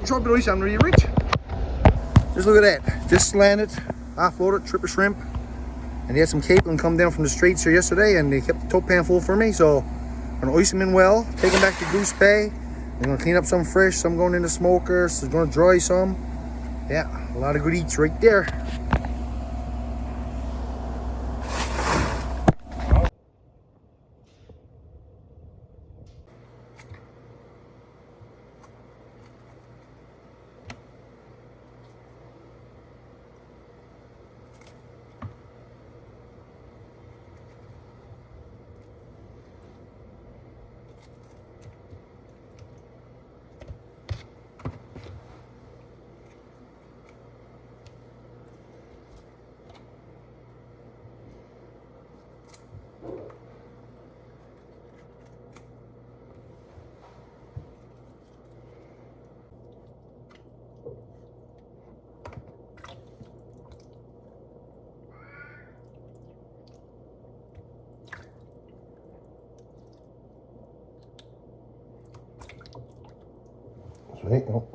short bit of ice on there, you rich. Just look at that. Just landed, offloaded, trip of shrimp. And they had some capelin come down from the straits here yesterday, and they kept the tote pan full for me. So I'm gonna ice them in well, take them back to Goose Bay. I'm gonna clean up some fresh, some going in the smoker, so I'm gonna dry some. Yeah, a lot of good eats right there. Sweet. Oh.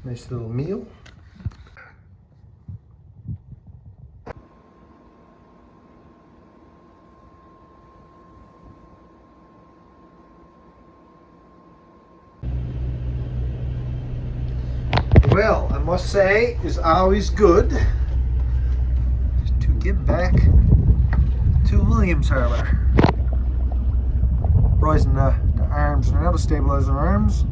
Nice little meal. Well, I must say, it's always good to get back to Williams Harbour. Rising the arms now, the stabilizer arms.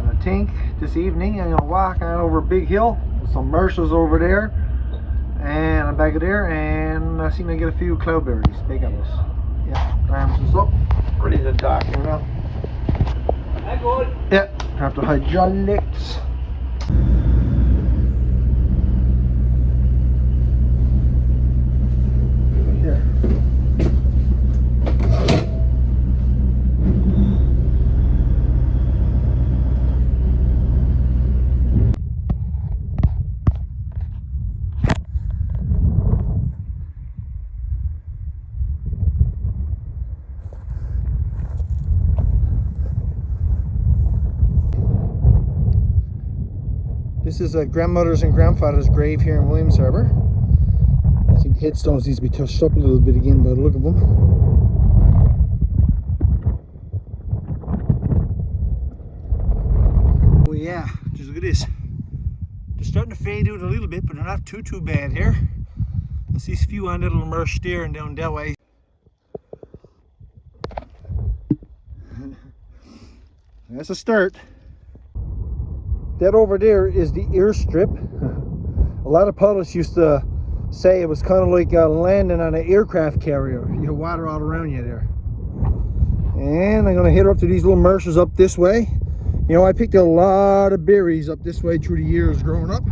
I think this evening I'm going to walk on over a big hill with some marshes over there, and I'm back there, and I seem to get a few cloudberries, big apples. Yeah, arms is up, ready to dock here now. I'm good. Yeah, have to hydraulics. Here. This is a grandmother's and grandfather's grave here in Williams Harbour. I think the headstones need to be touched up a little bit again by the look of them. Oh yeah, just look at this. They're starting to fade out a little bit, but they're not too bad here. I see a few on that little marsh there and down that way. That's a start. That over there is the airstrip. A lot of pilots used to say it was kind of like landing on an aircraft carrier. You have water all around you there. And I'm going to head up to these little marshes up this way. You know, I picked a lot of berries up this way through the years growing up.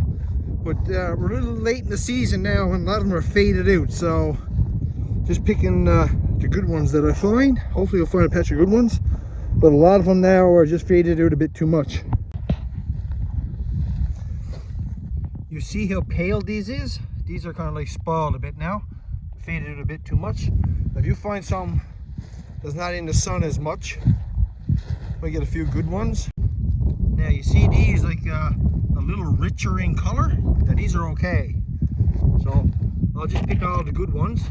But we're a little late in the season now, and a lot of them are faded out. So just picking the good ones that I find. Hopefully, you'll find a patch of good ones. But a lot of them now are just faded out a bit too much. You see how pale these is? These are kind of like spoiled a bit now. Faded out a bit too much. If you find some that's not in the sun as much, we get a few good ones. Now you see these like a little richer in color. Now these are okay. So I'll just pick all the good ones.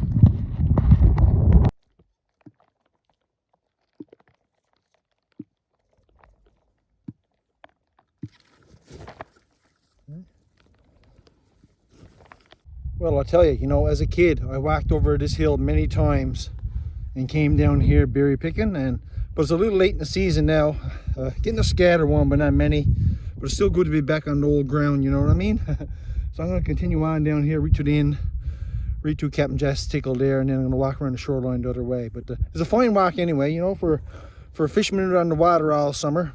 Well, I'll tell you, you know, as a kid, I walked over this hill many times and came down here berry picking, but it's a little late in the season now. Getting a scatter one, but not many. But it's still good to be back on the old ground, you know what I mean? So I'm going to continue on down here, reach to the inn, reach to Captain Jess Tickle there, and then I'm going to walk around the shoreline the other way. But it's a fine walk anyway, you know, for a fisherman on the water all summer.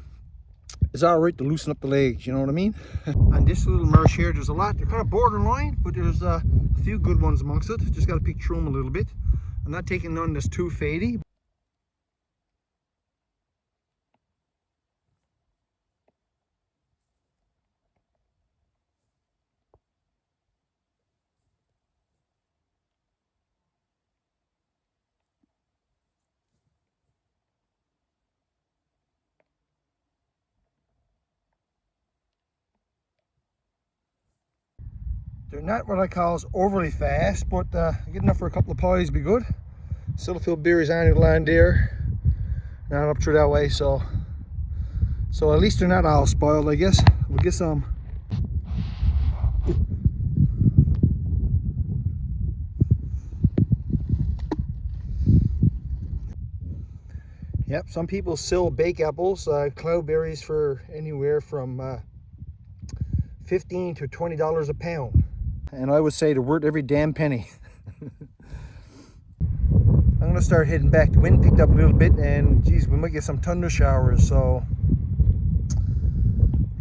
It's all right to loosen up the legs, you know what I mean? On this little marsh here, there's a lot. They're kind of borderline, but there's a few good ones amongst it. Just got to pick through them a little bit. I'm not taking none that's too fadey. They're not what I call overly fast, but good enough for a couple of pies be good. Still a few berries on the land there, not up through that way, so at least they're not all spoiled, I guess. We'll get some. Yep, some people sell bake apples, cloudberries for anywhere from $15 to $20 a pound. And I would say they're worth every damn penny. I'm gonna start heading back. The wind picked up a little bit, and geez, we might get some thunder showers, so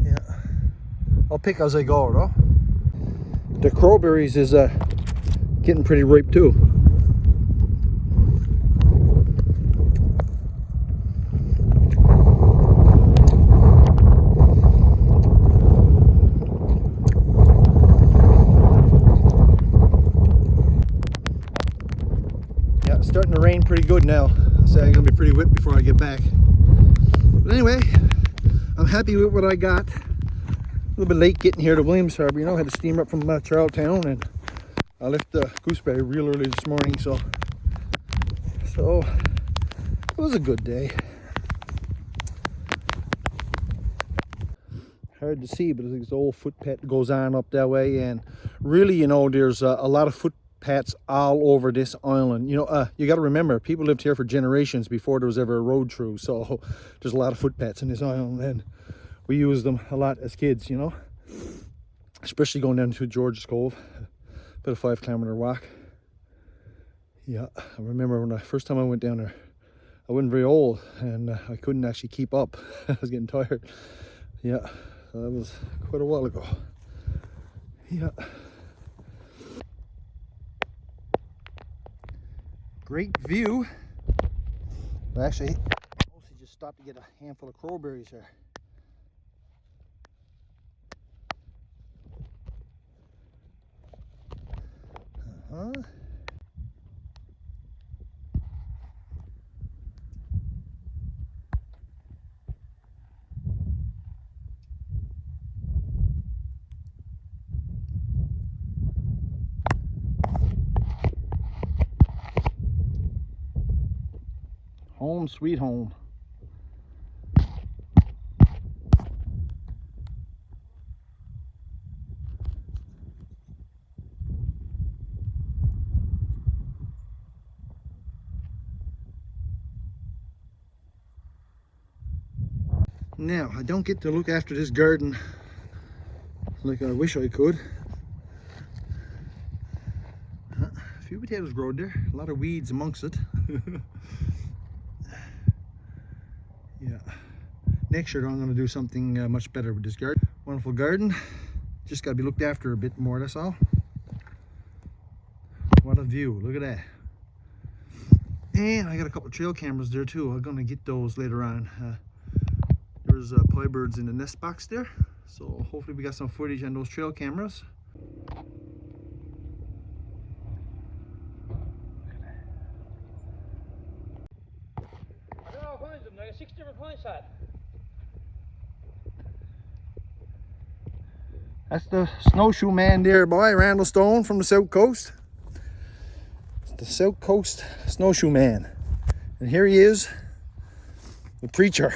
yeah. I'll pick as I go, though. The crowberries is getting pretty ripe too. Starting to rain pretty good now, so I'm gonna be pretty wet before I get back. But anyway, I'm happy with what I got. A little bit late getting here to Williams Harbor, you know, I had to steam up from Charlottetown, and I left the Gooseberry real early this morning, so it was a good day. Hard to see, but there's the old footpath that goes on up that way, and really, you know, there's a lot of footpaths all over this island. You know, you got to remember, people lived here for generations before there was ever a road through, so there's a lot of footpaths in this island, and we used them a lot as kids, you know, especially going down to George's Cove. About a 5-kilometer walk. Yeah, I remember when the first time I went down there, I wasn't very old, and I couldn't actually keep up. I was getting tired. Yeah, that was quite a while ago. Yeah. Great view. I actually mostly just stopped to get a handful of crowberries here. Home sweet home. Now, I don't get to look after this garden like I wish I could. A few potatoes growed there, a lot of weeds amongst it. Yeah. Next year I'm going to do something much better with this garden. Wonderful garden. Just got to be looked after a bit more, that's all. What a view, look at that. And I got a couple of trail cameras there too. I'm gonna get those later on. There's pie birds in the nest box there, so hopefully we got some footage on those trail cameras. I don't know, find them. There are 6 different points at. That's the snowshoe man there, boy, Randall Stone from the South Coast. It's the South Coast snowshoe man. And here he is, the preacher.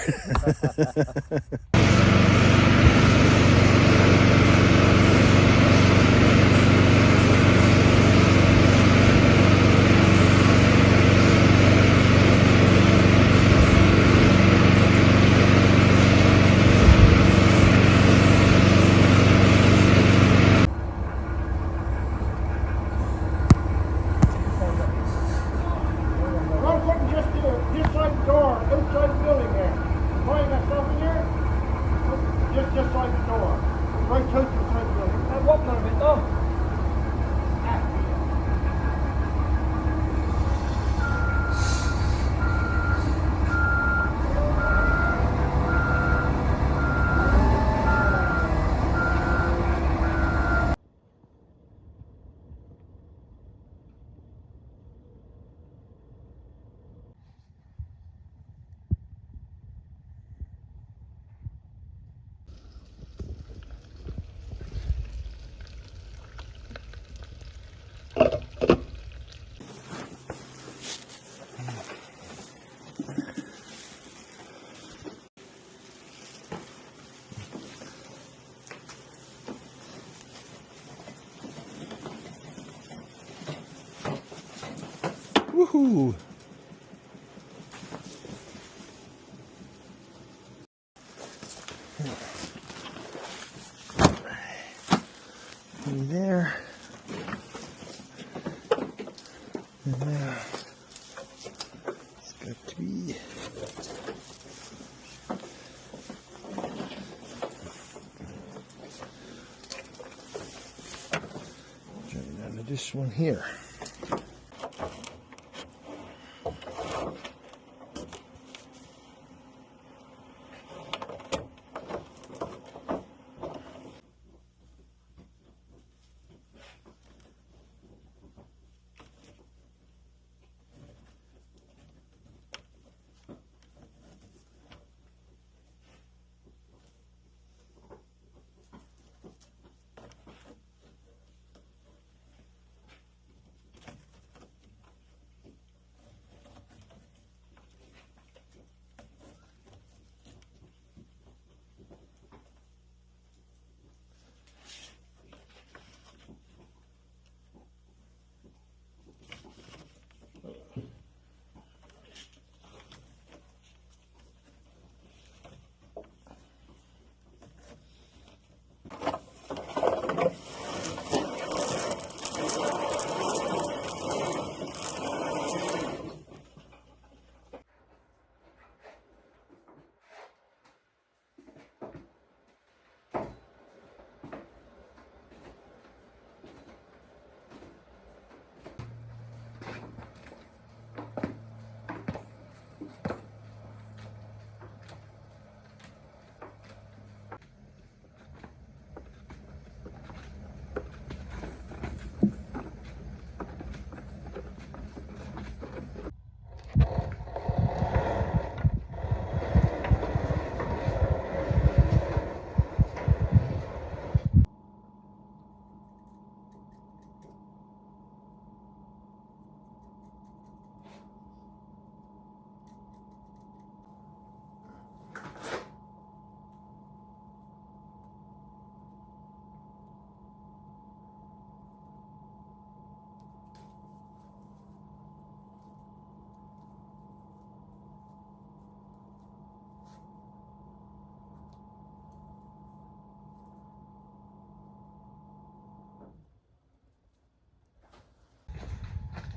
Just like the door. Right to the building. I'm walking on a bit though. Woohoo! There. And there. It's got to be. Turn down to this one here.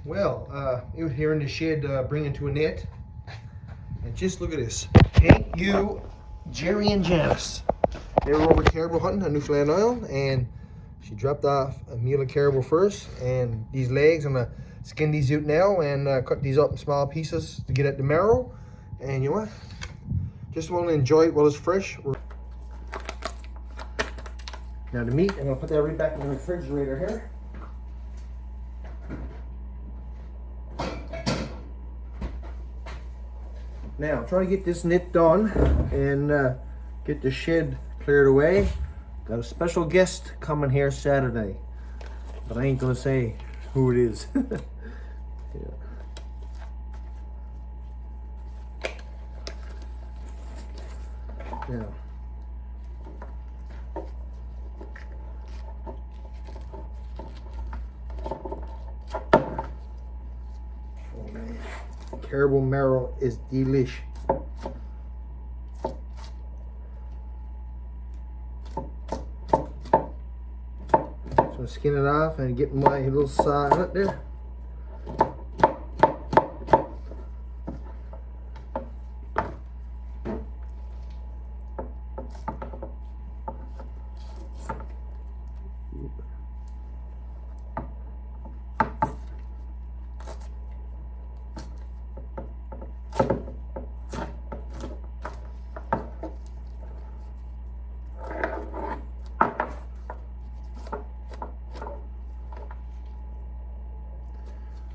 Well, out here in the shed bringing to a net. And just look at this. Ain't you Jerry and Janice? They were over caribou hunting on Newfoundland Island, and she dropped off a meal of caribou first, and these legs, I'm gonna skin these out now and cut these up in small pieces to get at the marrow. And you know what? Just want to enjoy it while it's fresh. Now the meat, I'm gonna put that right back in the refrigerator here. Now, trying to get this knit done and get the shed cleared away. Got a special guest coming here Saturday, but I ain't gonna say who it is. Yeah. Now, oh man, caribou marrow is delish. So skin it off and get my little saw in it there.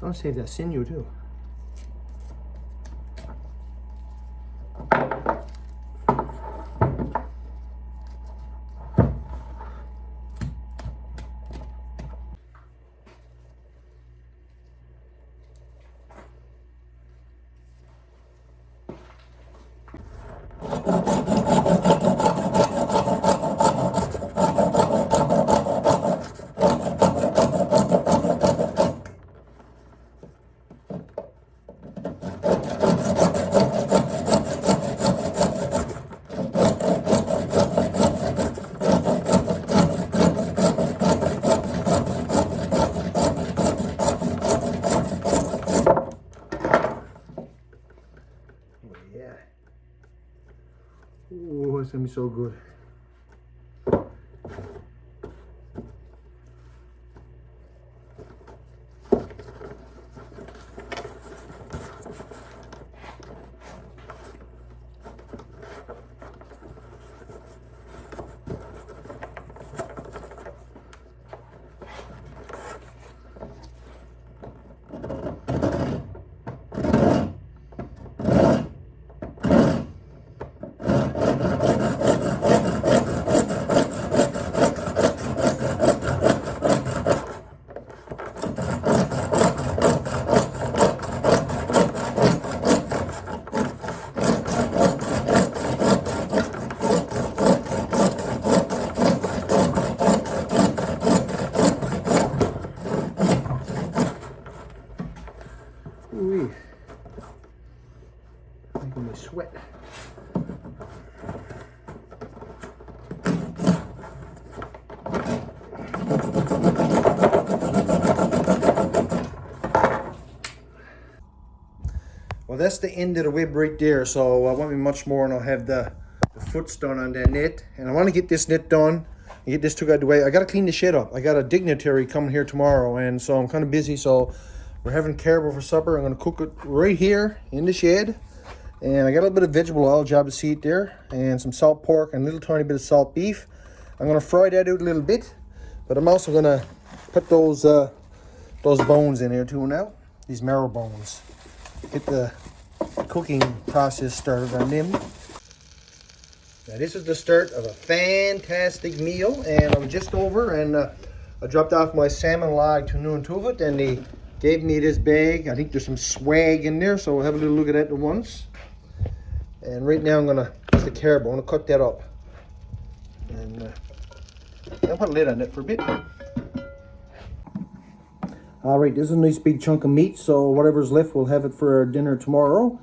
I'll save that sinew too. Oh, it's gonna be so good. Ooh, making me sweat. Well, that's the end of the web right there, so I won't be much more, and I'll have the foots done on that net. And I want to get this net done and get this took out of the way. I got to clean the shed up. I got a dignitary coming here tomorrow, and so I'm kind of busy, so we're having caribou for supper. I'm going to cook it right here in the shed. And I got a little bit of vegetable oil, job to see it there, and some salt pork and a little tiny bit of salt beef. I'm going to fry that out a little bit, but I'm also going to put those bones in here too now, these marrow bones. Get the cooking process started on them. Now this is the start of a fantastic meal, and I'm just over, and I dropped off my salmon log to New Tuvit, and they gave me this bag. I think there's some swag in there, so we'll have a little look at that at once. And right now I'm gonna, it's the caribou, I'm gonna cut that up. And I'll put a lid on it for a bit. All right, this is a nice big chunk of meat, so whatever's left, we'll have it for dinner tomorrow.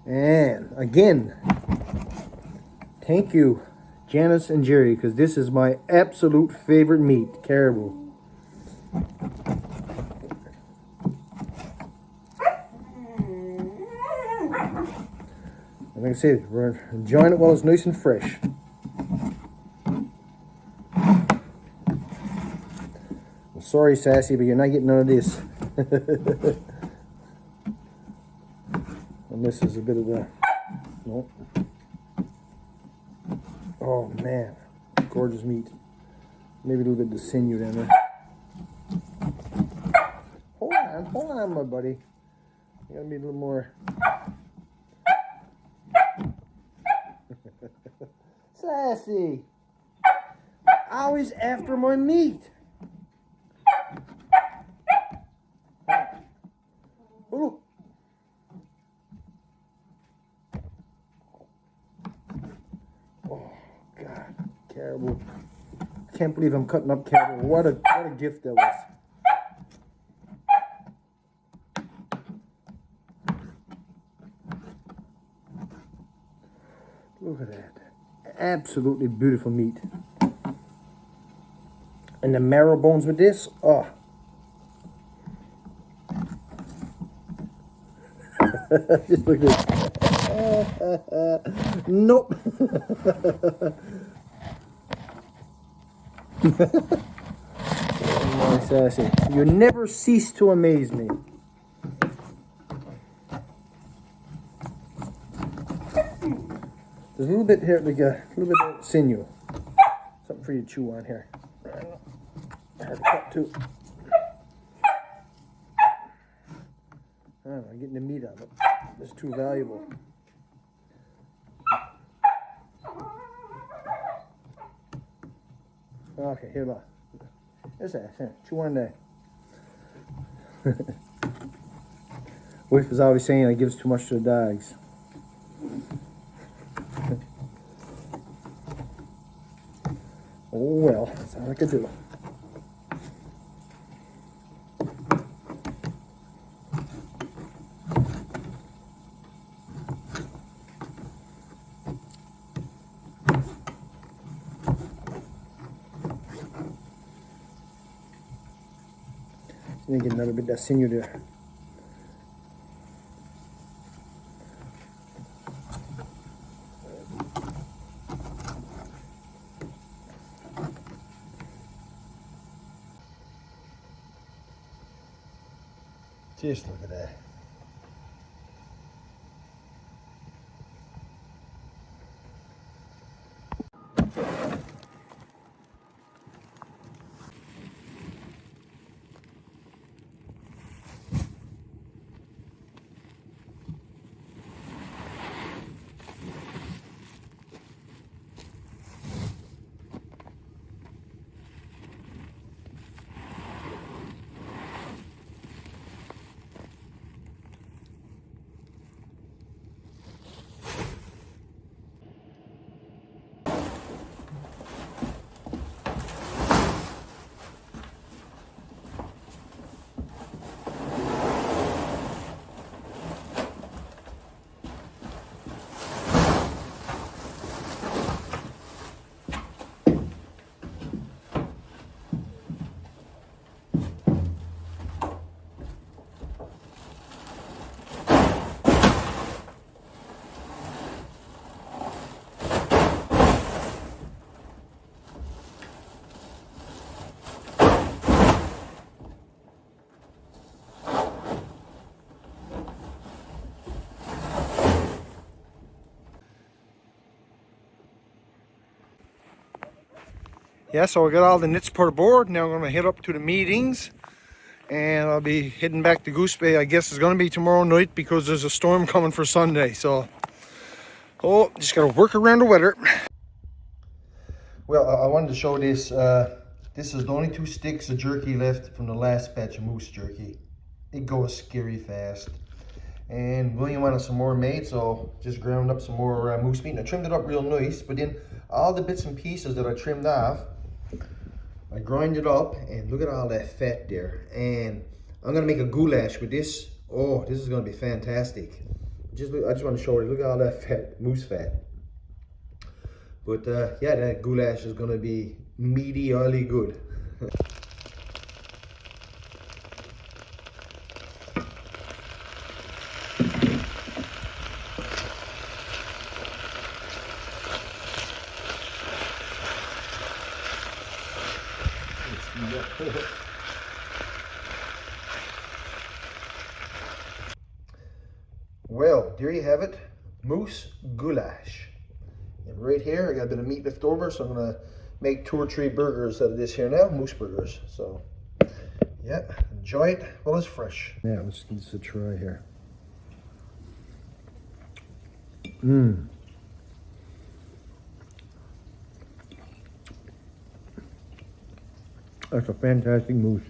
And again, thank you, Janice and Jerry, because this is my absolute favorite meat, caribou. Like I said, we're enjoying it while it's nice and fresh. Sorry, Sassy, but you're not getting none of this. And this is a bit of the... Nope. Oh, man. Gorgeous meat. Maybe a little bit of the sinew down there. Hold on, my buddy. You gotta be a little more... Sassy! Always after my meat. Oh. Oh, God. Caribou. I can't believe I'm cutting up caribou. What a gift that was. Look at that. Absolutely beautiful meat. And the marrow bones with this, oh. Just look at this. Nope. Oh, my Sassy. You never cease to amaze me. There's a little bit here, like a little bit of sinew. Something for you to chew on here. Hard to cut too. I'm getting the meat out of it. It's too valuable. Okay, here, look. There's that. Here, chew on that. Wife was always saying I gives too much to the dogs. Oh well, that's all I could do. Let me get another bit of sinew there. Just look at that. Yeah, so I got all the nits put aboard. Now I'm going to head up to the meetings. And I'll be heading back to Goose Bay. I guess it's going to be tomorrow night because there's a storm coming for Sunday. So, just got to work around the weather. Well, I wanted to show this. This is the only 2 sticks of jerky left from the last batch of moose jerky. It goes scary fast. And William wanted some more made, so just ground up some more moose meat. And I trimmed it up real nice, but then all the bits and pieces that I trimmed off, I grind it up, and look at all that fat there. And I'm gonna make a goulash with this. Oh, this is gonna be fantastic. I just want to show you. Look at all that fat, moose fat. But yeah, that goulash is gonna be meaty, oily good. Well, there you have it, moose goulash. And right here, I got a bit of meat left over, so I'm gonna make 2 or 3 burgers out of this here now, moose burgers. So, yeah, enjoy it while it's fresh. Yeah, let's give this a try here. Mmm. That's a fantastic moose.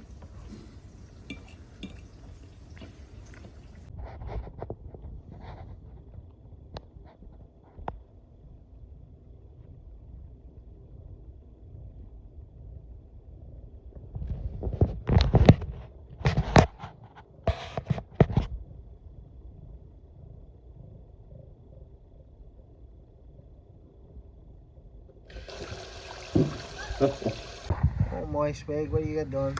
Oh my swag, what you got done?